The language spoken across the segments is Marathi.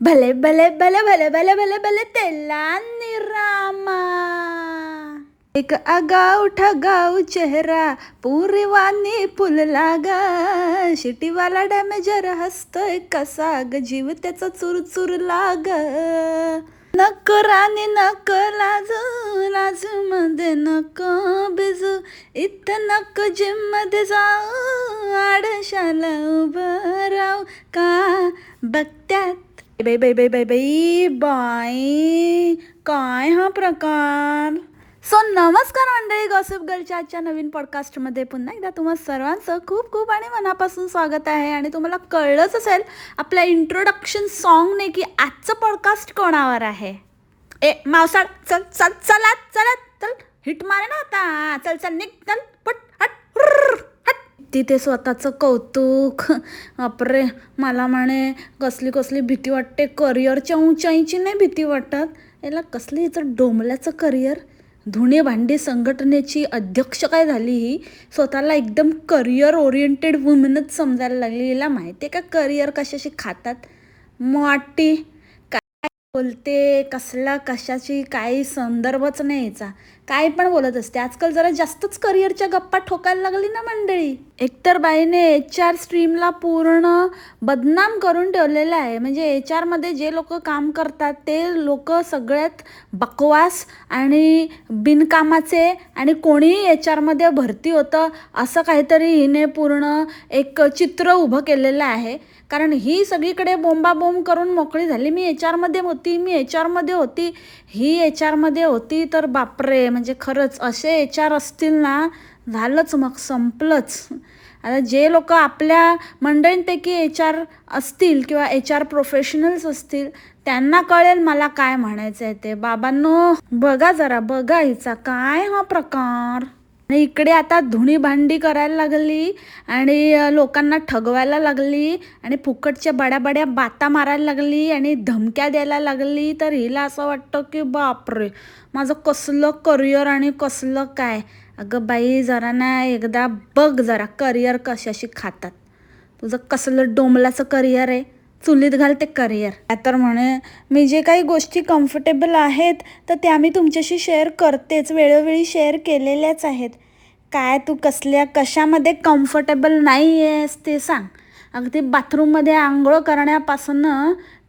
भले भले भले भले भले भले भले तेला निरामा, एक आगाऊ ठगाऊ चेहरा पुरीवानी फुलला ग, शिटीवाला डॅमेजर हसतोय कसा ग, जीव त्याचा चुरचुर लाग. नको राणी नको लाजू, लाजू मध्ये नको बिजू, इथं नको जिम मध्ये जाऊ, आडशाला उभं राहू का बघत्यात. बाई बाई बाई बाई बाई बाई, काय हा प्रकार. सो नमस्कार मंडळी, गॉसिप गर्लच्या आजच्या नवीन पॉडकास्टमध्ये पुन्हा एकदा तुम्हा सर्वांचं खूप खूप आणि मनापासून स्वागत आहे. आणि तुम्हाला कळलंच असेल आपल्या इंट्रोडक्शन सॉन्गने की आजचं पॉडकास्ट कोणावर आहे. ए मावसाळ, चल चल चलात चलात चल, हिट मारे ना आता, चल चल निघ, चल पट हट हट. तिथे स्वतःचं कौतुक, बापरे मला म्हणे कसली कसली भीती वाटते, करिअरच्या उंचाईची नाही भीती वाटत, याला कसली हिचं डोंबल्याचं करिअर. धुणे भांडी संघटनेची अध्यक्ष काय झाली ही, स्वतःला एकदम करिअर ओरिएंटेड वुमेनच समजायला लागली. हिला माहिती आहे का करिअर कशाशी खातात. मोठी काय बोलते, कसला कशाची काही संदर्भच नाही याचा, काय पण बोलत असते. आजकाल जरा जास्तच करिअरच्या गप्पा ठोकायला लागली ना मंडळी. एकतर बाईने HR स्ट्रीमला पूर्ण बदनाम करून ठेवलेलं आहे. म्हणजे HR मध्ये जे लोक काम करतात ते लोक सगळ्यात बकवास आणि बिनकामाचे, आणि कोणीही HR मध्ये भरती होतं असं काहीतरी हिने पूर्ण एक चित्र उभं केलेलं आहे. कारण ही सगळीकडे बोंबाबोंब करून मोकळी झाली, मी HR मध्ये होती, मी HR मध्ये होती. ही HR मध्ये होती तर बापरे, म्हणजे खरंच असे HR असतील ना, झालंच मग संपलंच. आता जे लोक आपल्या मंडळींपैकी HR असतील किंवा HR प्रोफेशनल्स असतील त्यांना कळेल मला काय म्हणायचं आहे ते. बाबांनो बघा जरा, बघा हिचा काय हा प्रकार. आणि इकडे आता धुणी भांडी करायला लागली आणि लोकांना ठगवायला लागली आणि फुकटच्या बड्या बड्या बाता मारायला लागली आणि धमक्या द्यायला लागली. तर हिला असं वाटतं की बापरे माझं कसलं करिअर आणि कसलं काय. अगं बाई जरा ना एकदा बघ जरा करिअर कशाशी खातात. तुझं कसलं डोंबलाचं करिअर आहे, चुलीत घालते करिअर. तर म्हणे मी जे काही गोष्टी कम्फर्टेबल आहेत तर त्या मी तुमच्याशी शेअर करतेच, वेळोवेळी शेअर केलेल्याच आहेत. काय तू कसल्या कशामध्ये कम्फर्टेबल नाही आहेस ते सांग. अगदी बाथरूममध्ये आंघोळ करण्यापासून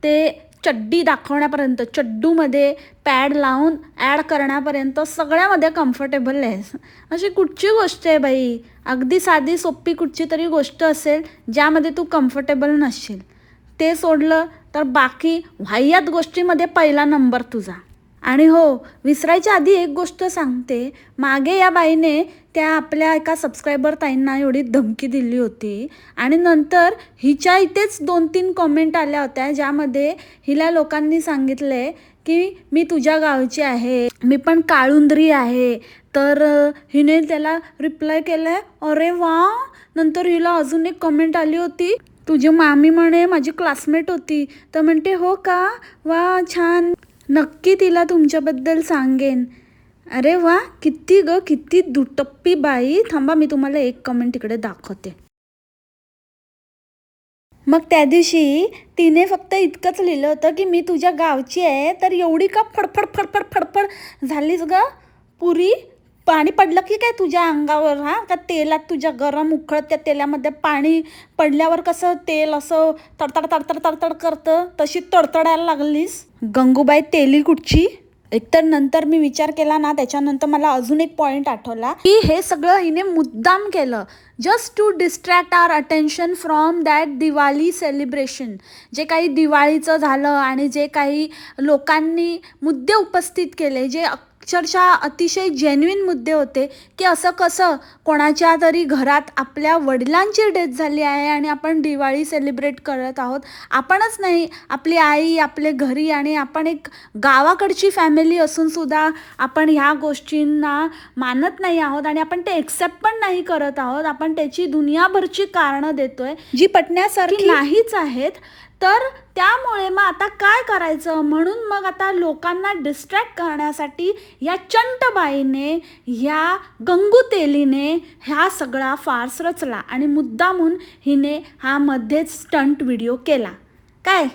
ते चड्डी दाखवण्यापर्यंत, चड्डूमध्ये पॅड लावून ॲड करण्यापर्यंत सगळ्यामध्ये कम्फर्टेबल आहेस. अशी कुठची गोष्ट आहे बाई, अगदी साधी सोपी कुठची तरी गोष्ट असेल ज्यामध्ये तू कम्फर्टेबल नसशील. ते सोडलं तर बाकी वाह्यात गोष्टीमध्ये पहिला नंबर तुझा. आणि हो, विसरायच्या आधी एक गोष्ट सांगते, मागे या बाईने त्या आपल्या एका सबस्क्रायबर ताईंना एवढी धमकी दिली होती आणि नंतर हिच्या इथेच 2-3 कॉमेंट आल्या होत्या ज्यामध्ये हिला लोकांनी सांगितले की मी तुझ्या गावची आहे, मी पण काळुंद्री आहे. तर हिने त्याला रिप्लाय केलं आहे अरे वा. नंतर हिला अजून एक कमेंट आली होती, तुझी मामी म्हणे माझी क्लासमेट होती. तर म्हणते हो का, वा छान, नक्की तिला तुमच्याबद्दल सांगेन. अरे वा, किती ग किती दुटप्पी बाई. थांबा मी तुम्हाला एक कमेंट इकडे दाखवते. मग त्या दिवशी तिने फक्त इतकंच लिहिलं होतं की मी तुझ्या गावची आहे. तर एवढी का फडफड फडफड फडफड झालीस ग पुरी. पाणी पडलं की काय तुझ्या अंगावर, हा का तेलात तुझ्या गरम उकळत त्या तेलामध्ये पाणी पडल्यावर कसं तेल असं तडतड तडतड तडतड करतं तशी तडतडायला लागलीस गंगूबाई तेली कुठची. एकतर नंतर मी विचार केला ना, त्याच्यानंतर मला अजून एक पॉईंट आठवला की हे सगळं हिने मुद्दाम केलं just to distract our attention from that Diwali celebration. जे काही दिवाळीचं झालं आणि जे काही लोकांनी मुद्दे उपस्थित केले जे अक्षरशः अतिशय जेन्युइन मुद्दे होते की असं कसं कोणाच्या तरी घरात आपल्या वडिलांची डेथ झाली आहे आणि आपण दिवाळी सेलिब्रेट करत आहोत. आपणच नाही, आपली आई, आपले घरी, आणि आपण एक गावाकडची फॅमिली असून सुद्धा आपण ह्या गोष्टींना मानत नाही आहोत आणि आपण ते एक्सेप्ट पण नाही करत आहोत. आपण त्याची दुनियाभरची कारणं देतोय जी पटण्यासारखी नाहीच आहेत. तर त्यामुळे मग आता काय करायचं, म्हणून मग आता लोकांना डिस्ट्रॅक्ट करण्यासाठी या चंटबाईने, ह्या गंगू तेलीने ह्या सगळा फार्स रचला आणि मुद्दामून हिने हा मध्येच स्टंट व्हिडिओ केला. काय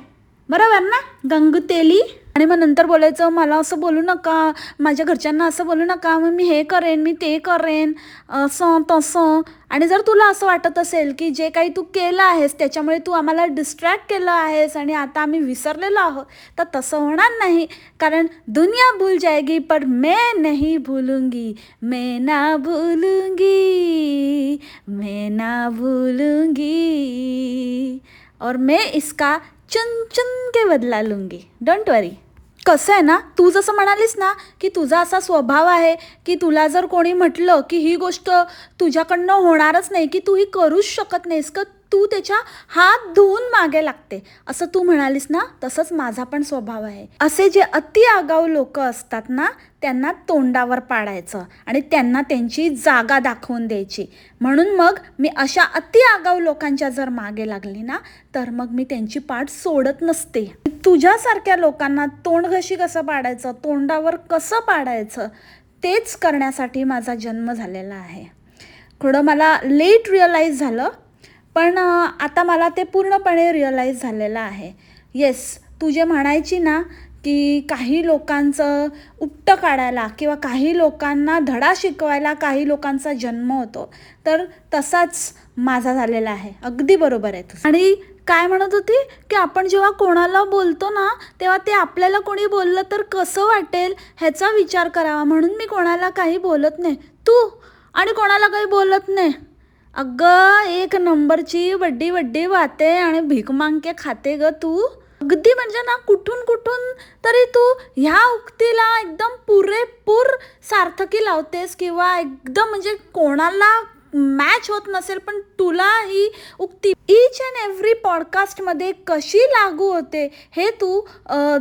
बरोबर ना, गंगुतेली. आणि मग नंतर बोलायचं मला असं बोलू नका, माझ्या घरच्यांना असं बोलू नका, मग मी हे करेन, मी ते करेन, असं तसं. आणि जर तुला असं वाटत असेल की जे काही तू केलं आहेस त्याच्यामुळे तू आम्हाला डिस्ट्रॅक्ट केलं आहेस आणि आता आम्ही विसरलेलो आहोत, तर तसं होणार नाही. कारण दुनिया भूल जाएगी पर मैं नहीं भूलूंगी, मैं ना भूलूंगी, मैं ना भूलूंगी, और मैं इसका चुन चुन के बदला लूंगी. डोंट वरी. कसं आहे ना, तू जसं म्हणालीस ना की तुझा असा स्वभाव आहे की तुला जर कोणी म्हटलं की ही गोष्ट तुझ्याकडनं होणारच नाही, की तू ही करूच शकत नाहीस, का तू त्याच्या हात धुवून मागे लागते, असं तू म्हणालीस ना, तसंच माझा पण स्वभाव आहे. असे जे अति आगाऊ लोक असतात ना, त्यांना तोंडावर पाडायचं आणि त्यांना त्यांची जागा दाखवून द्यायची. म्हणून मग मी अशा अति आगाऊ लोकांच्या जर मागे लागली ना, तर मग मी त्यांची पाठ सोडत नसते. तुझ्यासारख्या लोकांना तोंडघशी कसं पाडायचं, तोंडावर कसं पाडायचं, तेच करण्यासाठी माझा जन्म झालेला आहे. थोडं मला लेट रिअलाईज झालं, पण आता मला ते पूर्णपणे रिअलाईज झालेलं आहे. येस, तू जे म्हणायची ना की काही लोकांचं उपटं काढायला किंवा काही लोकांना धडा शिकवायला काही लोकांचा जन्म होतो, तर तसाच माझा झालेला आहे. अगदी बरोबर आहे तुझं. आणि काय म्हणत होती की आपण जेव्हा कोणाला बोलतो ना, तेव्हा ते आपल्याला कोणी बोललं तर कसं वाटेल ह्याचा विचार करावा, म्हणून मी कोणाला काही बोलत नाही. तू आणि कोणाला काही बोलत नाही. अगं, एक नंबरची वड्डी वड्डी वाते आणि भीक मागके खाते ग तू. अगदी म्हणजे ना, कुठून कुठून तरी तू ह्या उक्तीला एकदम पुरेपूर सार्थकी लावतेस, किंवा एकदम म्हणजे कोणाला मॅच होत नसेल पण तुला ही उक्ती ईच अँड एव्हरी पॉडकास्टमध्ये कशी लागू होते हे तू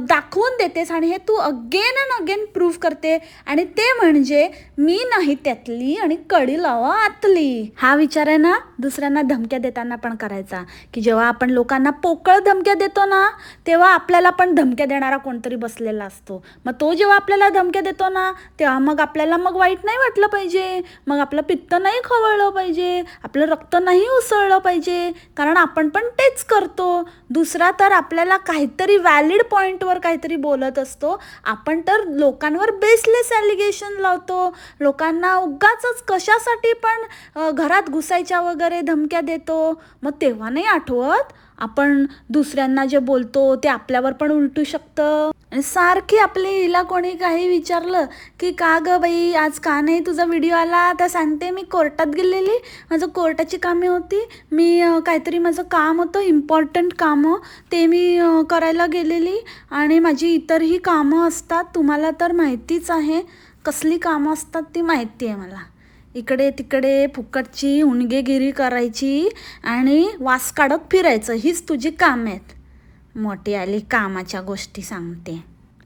दाखवून देतेस, आणि हे तू अगेन अँड अगेन प्रूव्ह करते. आणि ते म्हणजे मी नाही त्यातली आणि कडी लावा आतली. हा विचार आहे ना दुसऱ्यांना धमक्या देताना पण करायचा, की जेव्हा आपण लोकांना पोकळ धमक्या देतो ना, तेव्हा आपल्याला पण धमक्या देणारा कोणतरी बसलेला असतो. मग तो जेव्हा आपल्याला धमक्या देतो ना, तेव्हा मग आपल्याला मग वाईट नाही वाटलं पाहिजे, मग आपलं पित्त नाही खवळलं पाहिजे, आपलं रक्त नाही उसळलं पाहिजे, कारण आपण पण तेच करतो. दुसरा तर आपल्याला काहीतरी व्हॅलिड पॉईंटवर काहीतरी बोलत असतो, आपण तर लोकांवर बेसलेस ॲलिगेशन लावतो, लोकांना उगाचच कशासाठी पण घरात घुसायच्या वगैरे धमक्या देतो. मग तेव्हा नाही आठवत आपण दुसऱ्यांना जे बोलतो ते आपल्यावर पण उलटू शकतं. आणि सारखी आपली हिला कोणी काही विचारलं की का गं बाई आज का नाही तुझा व्हिडिओ आला, तर सांगते मी कोर्टात गेलेली, माझं कोर्टाची कामे होती, मी काहीतरी माझं काम होतं इम्पॉर्टंट कामं, ते मी करायला गेलेली, आणि माझी इतरही कामं असतात, तुम्हाला तर माहितीच आहे कसली कामं असतात ती माहिती आहे मला. इकडे तिकडे फुकटची उणगेगिरी करायची आणि वास काढत फिरायचं, हीच तुझी कामं आहेत. मोठी आली कामाच्या गोष्टी सांगते.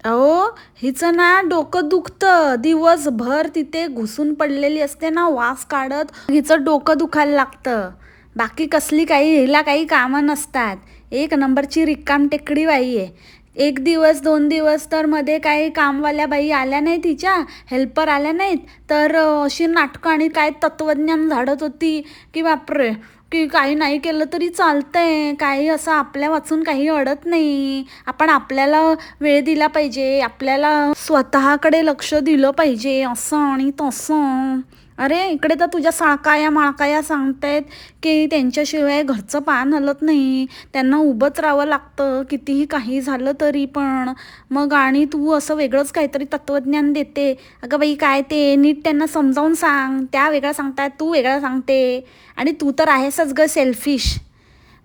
अहो, हिचं ना डोकं दुखतं, दिवसभर तिथे घुसून पडलेली असते ना वास काढत, हिचं डोकं दुखायला लागतं. बाकी कसली काही हिला काही कामं नसतात. एक नंबरची रिकाम टेकडी बाई आहे. 1 दिवस 2 दिवस तर मध्ये काही कामवाल्या बाई आल्या नाहीत, तिच्या हेल्पर आल्या नाहीत, तर अशी नाटकं आणि काय तत्त्वज्ञान झाडत होती की बापरे, की काही नाही केलं तरी चालतंय, काही असं आपल्या वाचून काही अडत नाही, आपण आपल्याला वेळ दिला पाहिजे, आपल्याला स्वतःकडे लक्ष दिलं पाहिजे, असं आणि तसं. अरे इकडे तर तुझ्या साळकाया माळकाया सांगतायत की त्यांच्याशिवाय घरचं पान हलत नाही, त्यांना उभंच राहावं लागतं कितीही काही झालं तरी पण. मग आणि तू असं वेगळंच काहीतरी तत्त्वज्ञान देते. अगं बाई काय ते नीट त्यांना समजावून सांग, त्या वेगळं सांगतायत तू वेगळं सांगते. आणि तू तर आहेसच ग सेल्फिश.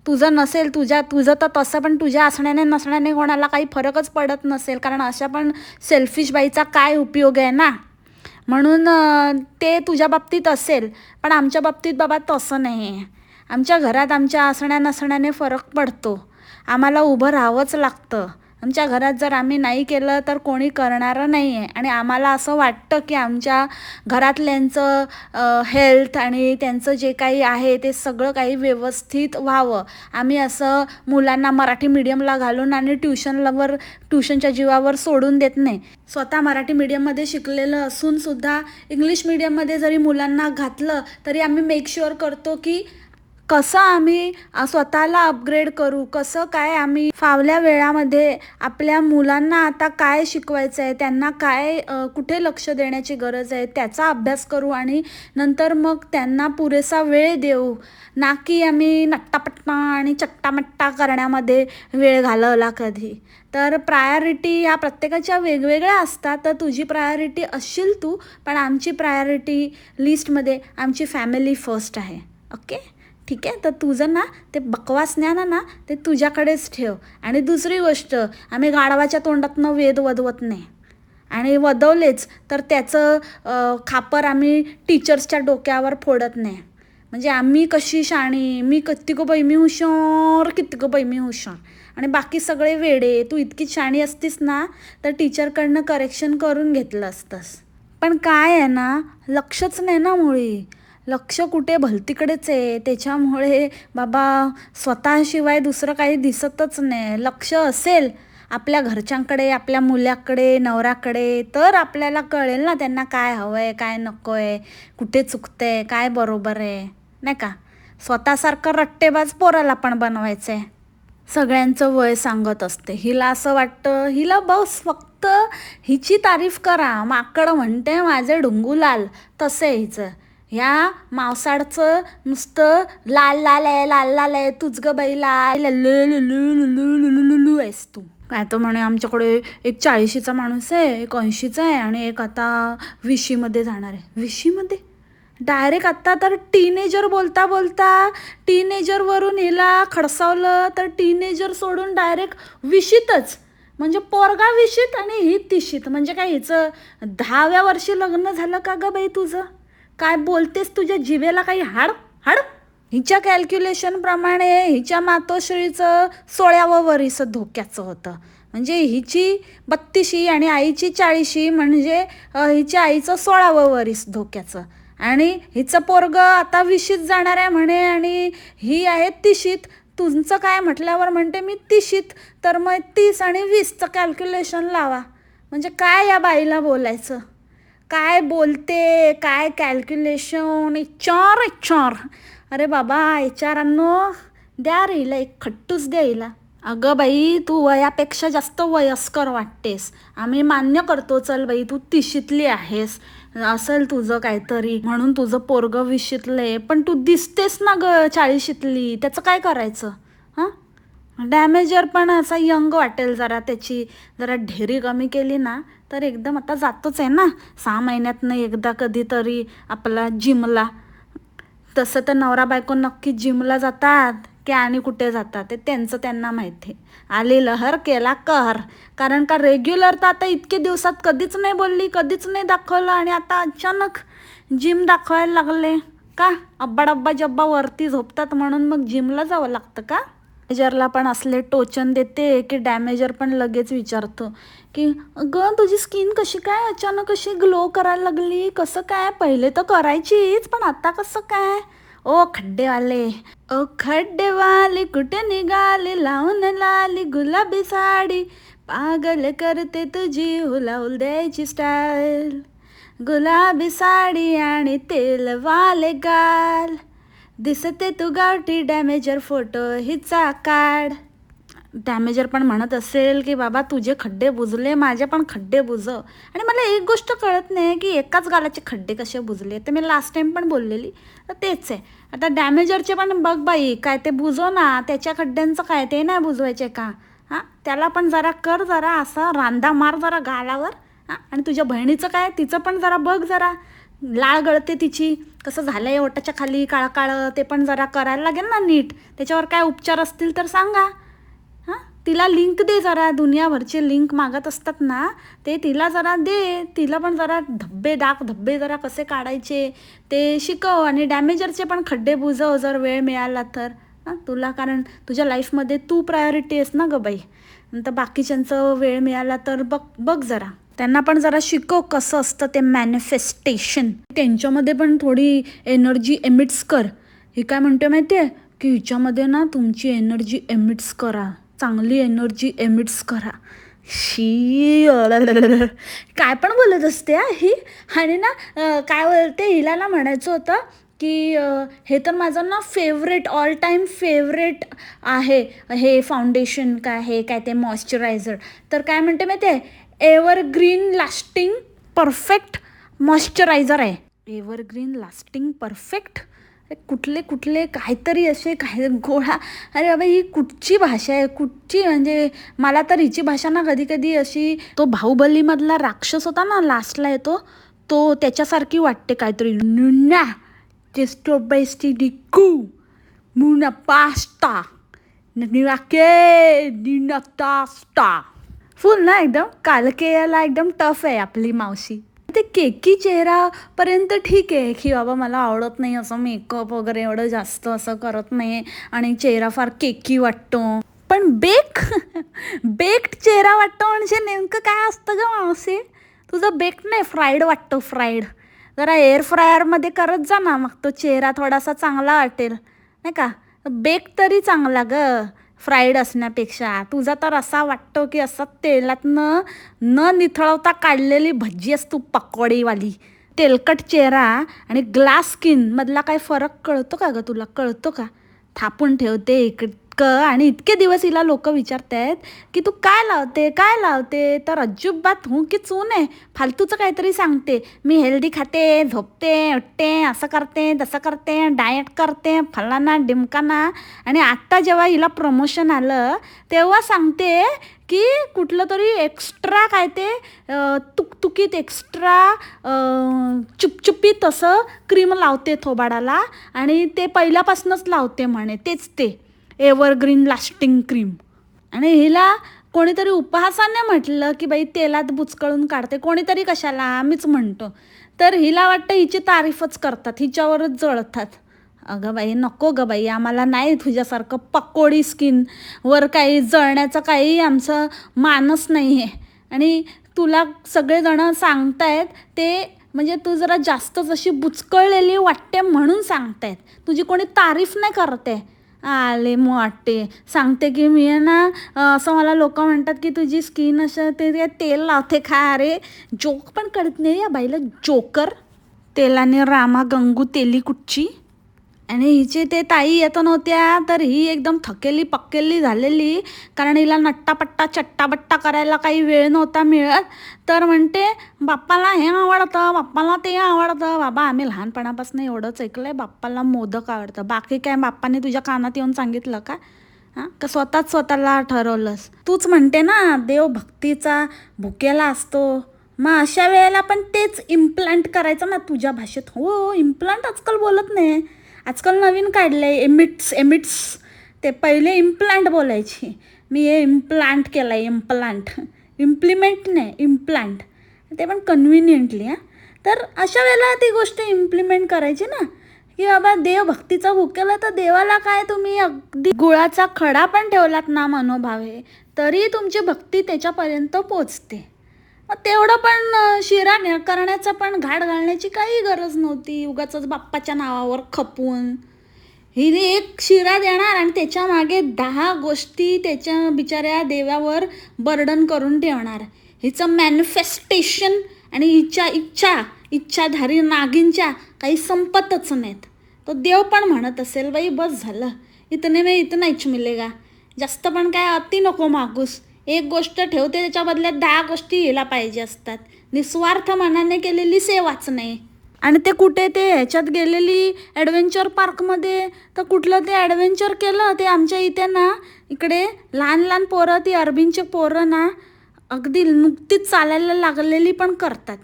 तुझं नसेल तुझं तर तसं पण तुझ्या असण्याने नसण्याने कोणाला काही फरकच पडत नसेल, कारण अशा पण सेल्फिश बाईचा काय उपयोग आहे ना. म्हणून ते तुझ्या बाबतीत असेल, पण आमच्या बाबतीत बाबा तसं नाही आहे. आमच्या घरात आमच्या असण्या नसण्याने फरक पडतो, आम्हाला उभं राहावंच लागतं. आमच्या घरात जर आम्ही नाही केलं तर कोणी करणारं नाही आहे, आणि आम्हाला असं वाटतं की आमच्या घरातल्यांचं हेल्थ आणि त्यांचं जे काही आहे ते सगळं काही व्यवस्थित व्हावं. आम्ही असं मुलांना मराठी मीडियमला घालून आणि ट्युशनच्या जीवावर सोडून देत नाही. स्वतः मराठी मीडियममध्ये शिकलेलं असूनसुद्धा इंग्लिश मीडियममध्ये जरी मुलांना घातलं तरी आम्ही मेक शुअर करतो की कसं आम्ही स्वतःला अपग्रेड करू, कसं काय आम्ही फावल्या वेळामध्ये आपल्या मुलांना आता काय शिकवायचं आहे, त्यांना काय कुठे लक्ष देण्याची गरज आहे त्याचा अभ्यास करू आणि नंतर मग त्यांना पुरेसा वेळ देऊ, ना की आम्ही नट्टापट्टा आणि चट्टामट्टा करण्यामध्ये वेळ घालवला कधी. तर प्रायोरिटी ह्या प्रत्येकाच्या वेगवेगळ्या असतात. तर तुझी प्रायोरिटी असशील तू, पण आमची प्रायोरिटी लिस्टमध्ये आमची फॅमिली फर्स्ट आहे. ओके, ठीक आहे. तर तुझं ना ते बकवास ज्ञान ना ते तुझ्याकडेच ठेव. आणि दुसरी गोष्ट, आम्ही गाढवाच्या तोंडातनं वेद वदवत नाही, आणि वदवलेच तर त्याचं खापर आम्ही टीचर्सच्या डोक्यावर फोडत नाही. म्हणजे आम्ही कशी शाणी, मी किती गो बाई मी हुशार, किती गो बाई मी हुशार, आणि बाकी सगळे वेडे. तू इतकी शाणी असतीस ना तर टीचरकडनं करेक्शन करून घेतलं असतंस. पण काय आहे ना, लक्षच नाही ना मुळी. लक्ष कुठे भलतीकडेच आहे. त्याच्यामुळे बाबा स्वतःशिवाय दुसरं काही दिसतच नाही. लक्ष असेल आपल्या घरच्यांकडे, आपल्या मुलाकडे, नवऱ्याकडे, तर आपल्याला कळेल ना त्यांना काय हवं आहे, काय नको आहे, कुठे चुकतंय, काय बरोबर आहे, नाही का. स्वतःसारखं रट्टेबाज पोराला पण बनवायचं आहे. सगळ्यांचं वय सांगत असते. हिला असं वाटतं, हिला बस फक्त हिची तारीफ करा. माकड म्हणते माझे ढुंगूलाल, तसं आहे हिचं. ह्या मावसाडचं नुसतं लाल लाल आहे, लाल लाल आहे, तुझ ग बाई लाल लुलुलुलुलुलुलुलुलुलु आहेस तू. काय तो म्हणे आमच्याकडे एक 40चा माणूस आहे, एक 80चा आहे, आणि एक आता 20मध्ये जाणार आहे. 20मध्ये डायरेक्ट. आता तर टीनेजर बोलता बोलता टीनेजरवरून हिला खडसावलं, तर टीनेजर सोडून डायरेक्ट 20तच. म्हणजे पोरगा 20त आणि ही 30त. म्हणजे काय हिचं 10व्या वर्षी लग्न झालं का ग बाई तुझं? काय बोलतेस, तुझ्या जिभेला काही हाड हाड? हिच्या कॅल्क्युलेशनप्रमाणे हिच्या मातोश्रीचं 16वं वरीस धोक्याचं होतं. म्हणजे हिची 32 आणि आईची 40, म्हणजे हिच्या आईचं 16वं वरीस धोक्याचं. आणि हिचं पोरगं आता 20त जाणार आहे म्हणे, आणि ही आहे 30त. तुमचं काय म्हटल्यावर म्हणते मी 30त. तर मग 30 आणि 20चं कॅल्क्युलेशन लावा. म्हणजे काय या बाईला बोलायचं? काय बोलते, काय कॅल्क्युलेशन, इचार. अरे बाबा विचारांनो, द्या रे हिला एक खट्टूस, द्या हिला. अगं बाई, तू वयापेक्षा जास्त वयस्कर वाटतेस. आम्ही मान्य करतो, चल बाई तू 30तली आहेस, असेल तुझं काहीतरी म्हणून तुझं पोरगं 20तलं आहे, पण तू दिसतेस ना ग 40तली. त्याचं काय करायचं? हां, डॅमेजर पण असा यंग वाटेल जरा. त्याची जरा ढेरी कमी केली ना तर एकदम, आता जातोच आहे ना 6 महिन्यातनं एकदा कधीतरी आपला जिमला. तसं तर नवरा बायको नक्की जिमला जातात की आणि कुठे जातात ते त्यांचं त्यांना माहिती. आली लहर केला कहर. कारण का रेग्युलर तर आता इतके दिवसात कधीच नाही बोलली, कधीच नाही दाखवलं, आणि आता अचानक जिम दाखवायला लागले का? अब्बा डब्बा जब्बा वरती झोपतात म्हणून मग जिमला जावं लागतं का? डॅमेजरला पण असले टोचन देते की डॅमेजर पण लगेच विचारतो की अगं तुझी स्किन कशी काय अचानक अशी ग्लो करायला लागली, कसं काय? पहिले तर करायचीच, पण आता कसं काय? ओ खड्डेवाले, ओ खड्डेवाले कुठे निघाले, लावून लाली गुलाबी साडी, पागल करते तुझी हुलाहुल द्यायची स्टाईल, गुलाबी साडी आणि तेलवाले गाल, दिसते तू गावठी डॅमेजर फोटो हिचा काढ. डॅमेजर पण म्हणत असेल की बाबा तुझे खड्डे बुजले, माझे पण खड्डे बुजव. आणि मला एक गोष्ट कळत नाही की एकाच गालाचे खड्डे कसे बुजले. ते मी लास्ट टाइम पण बोललेली, तर तेच आहे. आता डॅमेजरचे पण बघ बाई, काय ते बुजव ना, त्याच्या खड्ड्यांचं काय ते नाही बुजवायचे का? हां, त्याला पण जरा कर, जरा असा रांदा मार जरा गालावर. हां, आणि तुझ्या बहिणीचं काय, तिचं पण जरा बघ, जरा लाळ गळते तिची, कसं झालं आहे ओटाच्या खाली काळं काळं, ते पण जरा करायला लागेल ना नीट. त्याच्यावर काय उपचार असतील तर सांगा. हां, तिला लिंक दे जरा, दुनियाभरचे लिंक मागत असतात ना ते तिला जरा दे. तिला पण जरा धब्बे जरा कसे काढायचे ते शिकव. आणि डॅमेजरचे पण खड्डे बुजव जर वेळ मिळाला तर. हां, तुला, कारण तुझ्या लाईफमध्ये तू प्रायोरिटी आहेस ना ग बाई. नंतर बाकीच्यांचं वेळ मिळाला तर बघ जरा. त्यांना पण जरा शिकव कसं असतं ते मॅनिफेस्टेशन. त्यांच्यामध्ये पण थोडी एनर्जी एमिट्स कर. ही काय म्हणते माहिती आहे की हिच्यामध्ये ना तुमची एनर्जी एमिट्स करा, चांगली एनर्जी एमिट्स करा. शी काय पण बोलत असते ही. आणि ना काय बोलते, हिला ना म्हणायचं होतं की हे तर माझं ना फेवरेट, ऑल टाईम फेवरेट आहे हे फाउंडेशन. काय ते मॉइश्चरायझर. तर काय म्हणते माहिती आहे, एव्हरग्रीन लास्टिंग परफेक्ट मॉइश्चरायझर आहे. एव्हरग्रीन लास्टिंग परफेक्ट, कुठले कुठले काहीतरी असे काय गोळा. अरे बाबा, ही कुठची भाषा आहे, कुठची. म्हणजे मला तर हिची भाषा ना कधी कधी अशी, तो बाहुबलीमधला राक्षस होता ना लास्टला येतो, तो त्याच्यासारखी वाटते काहीतरी. नुना टेस्टो बेस्टी डिकू मुना पास्ता निवाके निनातास्ता. फुल ना एकदम कालकेयाला एकदम टफ आहे आपली मावशी. ते केकी चेहरापर्यंत ठीक आहे की बाबा मला आवडत नाही असं मेकअप वगैरे एवढं जास्त असं करत नाही आणि चेहरा फार केकी वाटतो. पण बेक्ड चेहरा वाटतो म्हणजे नेमकं काय असतं ग मावशी? तुझं बेक्ड नाही, फ्राईड वाटतो. फ्राईड जरा एअर फ्रायरमध्ये करत जा ना, मग तो चेहरा थोडासा चांगला वाटेल नाही का. बेक तरी चांगला ग फ्राईड असण्यापेक्षा. तुझा तर असा वाटतो की असं तेलातनं न निथळवता काढलेली भजी असतो पकोडीवाली. तेलकट चेहरा आणि ग्लास स्किन मधला काय फरक कळतो का ग तुला? कळतो का? थापून ठेवते इतकं. आणि इतके दिवस हिला लोक विचारतायत की तू काय लावते, तर अजिबात हूं की चून आहे, फालतूचं काहीतरी सांगते. मी हेल्दी खाते, झोपते, उठते, असं करते, तसं करते, डाएट करते, फलाना डिमकाना. आणि आत्ता जेव्हा हिला प्रमोशन आलं तेव्हा सांगते की कुठलं तरी एक्स्ट्रा काय ते तुकतुकीत एक्स्ट्रा चुपचुपीत असं क्रीम लावते थोबाडाला, आणि ते पहिल्यापासूनच लावते म्हणे, तेच ते एव्हरग्रीन लास्टिंग क्रीम. आणि हिला कोणीतरी उपहासाने म्हटलं की बाई तेलात बुचकळून काढते. कोणीतरी कशाला, आम्हीच म्हणतो. तर हिला वाटतं हिची तारीफच करतात, हिच्यावरच जळतात. अगं बाई नको ग बाई, आम्हाला नाही तुझ्यासारखं पकोडी स्किनवर काही जळण्याचं काही आमचं मानस नाही आहे. आणि तुला सगळेजणं सांगतायत ते म्हणजे तू जरा जास्तच अशी बुचकळलेली वाटते म्हणून सांगतायत, तुझी कोणी तारीफ नाही करत आहे. आले मोठे सांगते की मी आहे ना, असं मला लोक म्हणतात की तुझी स्किन असं ते तेल लावते खा. अरे जोक पण कळत नाही या बाईला, जोकर. तेलाने रामा गंगू तेली कुठची. आणि हिचे ते ताई येत नव्हत्या तर ही एकदम थकेली पक्केली झालेली, कारण हिला नट्टापट्टा चट्टाबट्टा करायला काही वेळ नव्हता मिळत. तर म्हणते बाप्पाला हे आवडतं, बाप्पाला ते आवडतं. बाबा आम्ही लहानपणापासून एवढंच ऐकलं आहे, बाप्पाला मोदक आवडतं. बाकी काय बाप्पाने तुझ्या कानात येऊन सांगितलं का? हां, का स्वतःला ठरवलंस? तूच म्हणते ना देव भक्तीचा भुकेला असतो. मग अशा वेळेला पण तेच इम्प्लांट करायचं ना तुझ्या भाषेत. हो, इम्प्लांट आजकाल बोलत नाही, आजकाल नवीन काढलं आहे एमिट्स. ते पहिले इम्प्लांट बोलायची, मी हे इम्प्लांट केलं आहे. इम्प्लिमेंट नाही, इम्प्लांट. ते पण कन्व्हिनियंटली. तर अशा वेळेला ती गोष्ट इम्प्लिमेंट करायची ना, की बाबा देवभक्तीचा भुकेला तर देवाला काय तुम्ही अगदी गुळाचा खडा पण ठेवलात ना मनोभावे, तरी तुमची भक्ती त्याच्यापर्यंत पोचते. मग तेवढं पण शिरा करण्याचं पण घाट घालण्याची काही गरज नव्हती, उगाचच बाप्पाच्या नावावर खपून. हिने एक शिरा देणार आणि त्याच्या मागे 10 गोष्टी त्याच्या बिचाऱ्या देवावर बर्डन करून ठेवणार. हिचं मॅनिफेस्टेशन आणि इच्छाधारी नागिनच्या काही संपतच नाहीत. तो देव पण म्हणत असेल बाई बस झालं, इतने में इतनाच मिलेगा, जास्त पण काय अति नको मागूस. एक गोष्ट ठेवते त्याच्या बदल्यात 10 गोष्टी हिला पाहिजे असतात. निस्वार्थ मनाने केलेली सेवाच नाही. आणि ते कुठे ते ह्याच्यात गेलेली ॲडव्हेंचर पार्कमध्ये, तर कुठलं ते ॲडव्हेंचर केलं ते आमच्या इथे ना, इकडे लहान पोरं, ती अरबींचे पोरं ना अगदी नुकतीच चालायला लागलेली पण करतात.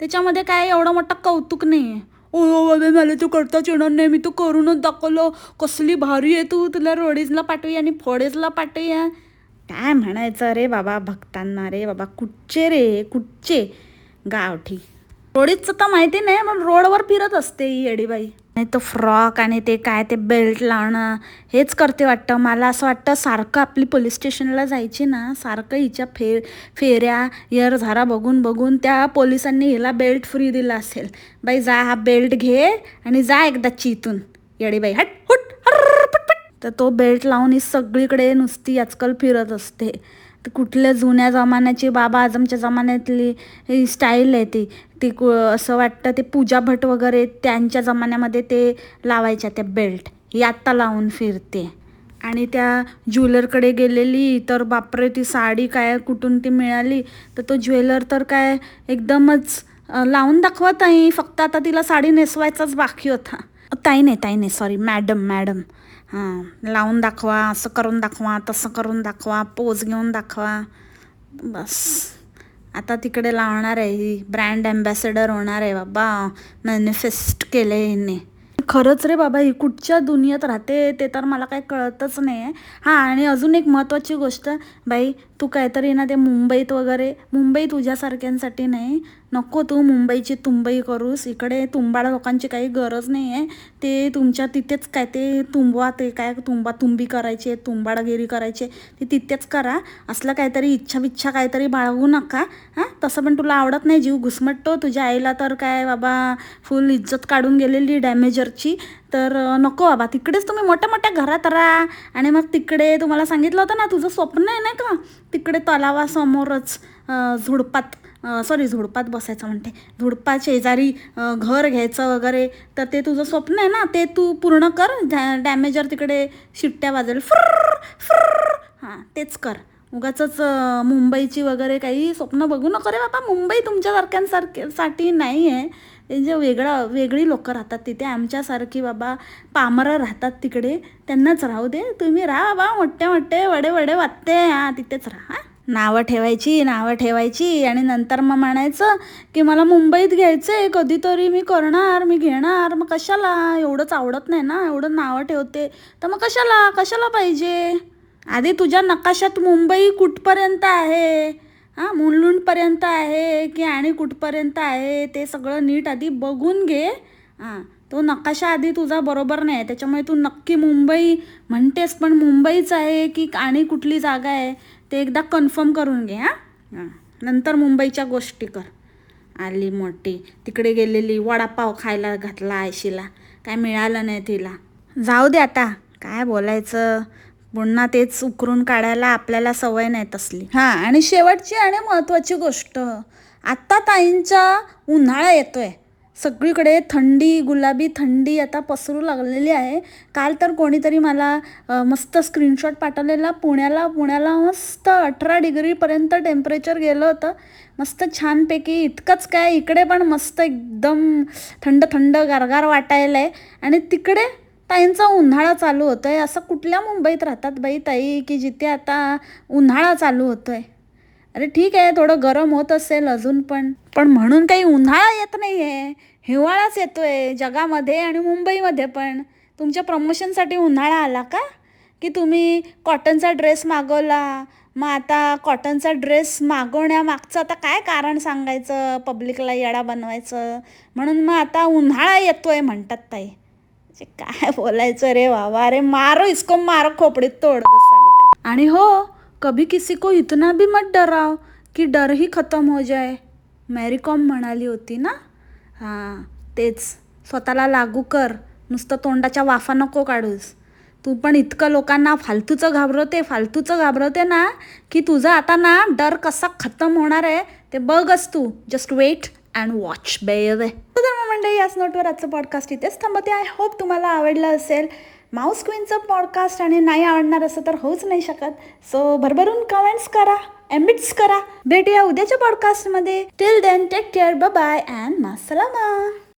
त्याच्यामध्ये काय एवढं मोठं कौतुक नाही आहे. ओ बाबा मला तू करताच येणार नाही, मी तू करूनच दाखवलं, कसली भारी आहे तू, तुला रोडीजला पाठवूया आणि फोडेजला पाठवूया. काय म्हणायचं रे बाबा भक्तांना, रे बाबा कुठचे गावठी. रोडीचं तर माहिती नाही, पण रोडवर फिरत असते ही येडीबाई. नाही तो फ्रॉक आणि ते काय ते बेल्ट लावणं हेच करते वाटतं. मला असं वाटतं सारखं आपली पोलीस स्टेशनला जायची ना, सारखं हिच्या फेऱ्या झारा बघून त्या पोलिसांनी हिला बेल्ट फ्री दिला असेल. बाई जा हा बेल्ट घे आणि जा एकदाची इथून, येडीबाई हट हुट. तर तो बेल्ट लावून ही सगळीकडे नुसती आजकाल फिरत असते. कुठल्या जुन्या जमान्याची बाबा आजमच्या जमान्यातली ही स्टाईल आहे ती ती असं वाटतं ते पूजा भट वगैरे त्यांच्या जमान्यामध्ये ते लावायच्या त्या बेल्ट, ही आत्ता लावून फिरते. आणि त्या ज्वेलरकडे गेलेली तर बापरे ती साडी काय कुठून ती मिळाली, तर तो ज्वेलर तर काय एकदमच लावून दाखवा ताई, फक्त आता तिला साडी नेसवायचाच बाकी होता. ताई नाही सॉरी मॅडम. हां, लावून दाखवा, असं करून दाखवा, तसं करून दाखवा, पोज घेऊन दाखवा. बस आता तिकडे लावणार आहे, ही ब्रँड ॲम्बॅसेडर होणार आहे बाबा, मॅनिफेस्ट केलं आहे हिने. खरंच रे बाबा, ही कुठच्या दुनियेत राहते ते तर मला काही कळतच नाही आहे. हां, आणि अजून एक महत्त्वाची गोष्ट बाई, तू काहीतरी ना ते मुंबईत वगैरे, मुंबई तुझ्यासारख्यांसाठी नाही, नको तू मुंबईची तुंबई करूस. इकडे तुंबाड लोकांची काही गरज नाही आहे. ते तुमच्या तिथेच काय ते तुंबवा, ते काय तुंबी करायचे, तुंबाडगिरी करायचे, ते तिथेच करा. असलं काहीतरी इच्छा काहीतरी बाळगू नका. हां, तसं पण तुला आवडत नाही, जीव घुसमटतो. तुझ्या आईला तर काय बाबा फुल इज्जत काढून गेलेली डॅमेजरची. तर नको बाबा, तिकडेच तुम्ही मोठ्या घरात राहा. आणि मग तिकडे तुम्हाला सांगितलं होतं ना, तुझं स्वप्न आहे नाही का, तिकडे तलावासमोरच झुडपात बसायचं म्हणते, झुडपात शेजारी घर घ्यायचं वगैरे. तर ते तुझं स्वप्न आहे ना, ते तू पूर्ण कर. डॅमेजर तिकडे शिट्ट्या वाजेल फुर्र. हां, तेच कर. उगाचच मुंबईची वगैरे काही स्वप्न बघू नको रे बाबा. मुंबई तुमच्यासारख्यांसाठी नाही आहे. ते जे वेगळी लोकं राहतात तिथे, आमच्यासारखी बाबा पामरं राहतात तिकडे, त्यांनाच राहू दे. तुम्ही राहा बाबा, मोठे वडे वाटते. हां, तिथेच राहा. हां, नावं ठेवायची आणि नंतर मग म्हणायचं की मला मुंबईत घ्यायचं आहे, कधीतरी मी घेणार. मग कशाला, एवढंच आवडत नाही ना, एवढं नावं ठेवते तर मग कशाला पाहिजे. आधी तुझ्या नकाशात मुंबई कुठपर्यंत आहे, हां, मुलुंडपर्यंत आहे की आणि कुठपर्यंत आहे, ते सगळं नीट आधी बघून घे. हां, तो नकाशा आधी तुझा बरोबर नाही आहे, त्याच्यामुळे तू नक्की मुंबई म्हणतेस, पण मुंबईच आहे की आणि कुठली जागा आहे ते एकदा कन्फर्म करून घे. हां, नंतर मुंबईच्या गोष्टी कर. आली मोठी तिकडे गेलेली, वडापाव खायला घातला आयशीला, काय मिळालं नाही तिला. जाऊ दे आता, काय बोलायचं, पुन्हा तेच उकरून काढायला आपल्याला सवय नाही तसली. हां, आणि शेवटची आणि महत्त्वाची गोष्ट, आत्ता ताईंचा उन्हाळा येतोय, सगळीकडे थंडी, गुलाबी थंडी आता पसरू लागलेली आहे. काल तर कोणीतरी मला मस्त स्क्रीनशॉट पाठवलेला, पुण्याला मस्त 18 डिग्रीपर्यंत टेम्परेचर गेलं होतं. मस्त छानपैकी. इतकंच काय, इकडे पण मस्त एकदम थंड गारगार वाटायला आहे. आणि तिकडे ताईंचा उन्हाळा चालू होतोय. असं कुठल्या मुंबईत राहतात बाई ताई की जिथे आता उन्हाळा चालू होतोय. अरे ठीक आहे, थोडं गरम होत असेल अजून, पण म्हणून काही उन्हाळा येत नाही आहे, हिवाळाच येतोय जगामध्ये आणि मुंबईमध्ये पण. तुमच्या प्रमोशनसाठी उन्हाळा आला का, की तुम्ही कॉटनचा ड्रेस मागवला, मग आता कॉटनचा ड्रेस मागवण्यामागचं आता काय कारण सांगायचं, पब्लिकला येडा बनवायचं, म्हणून मग आता उन्हाळा येतोय म्हणतात ताई. काय बोलायचं रे बाबा, अरे मारो खोपडीत तोड साली. आणि हो, कभी किसी को इतना भी मत डराओ की डर ही खतम हो जाए, मॅरी कॉम म्हणाली होती ना. हां, तेच स्वतःला लागू कर, नुसतं तोंडाच्या वाफा नको काढूस. तू पण इतकं लोकांना फालतूचं घाबरवते ना, की तुझा आता ना डर कसा खतम होणार आहे ते बघच तू. Just wait and watch baby. तर मंडळी, याच नोटवर आजचं पॉडकास्ट इथेच थांबते. आय होप तुम्हाला आवडलं असेल. माऊस क्वीनचं पॉडकास्ट, आणि नाही आवडणार असं तर होऊच नाही शकत. सो भरभरून कमेंट्स करा, एम्बिट्स करा. भेटूया उद्याच्या पॉडकास्टमध्ये. Till then take care, bye and मासलामा.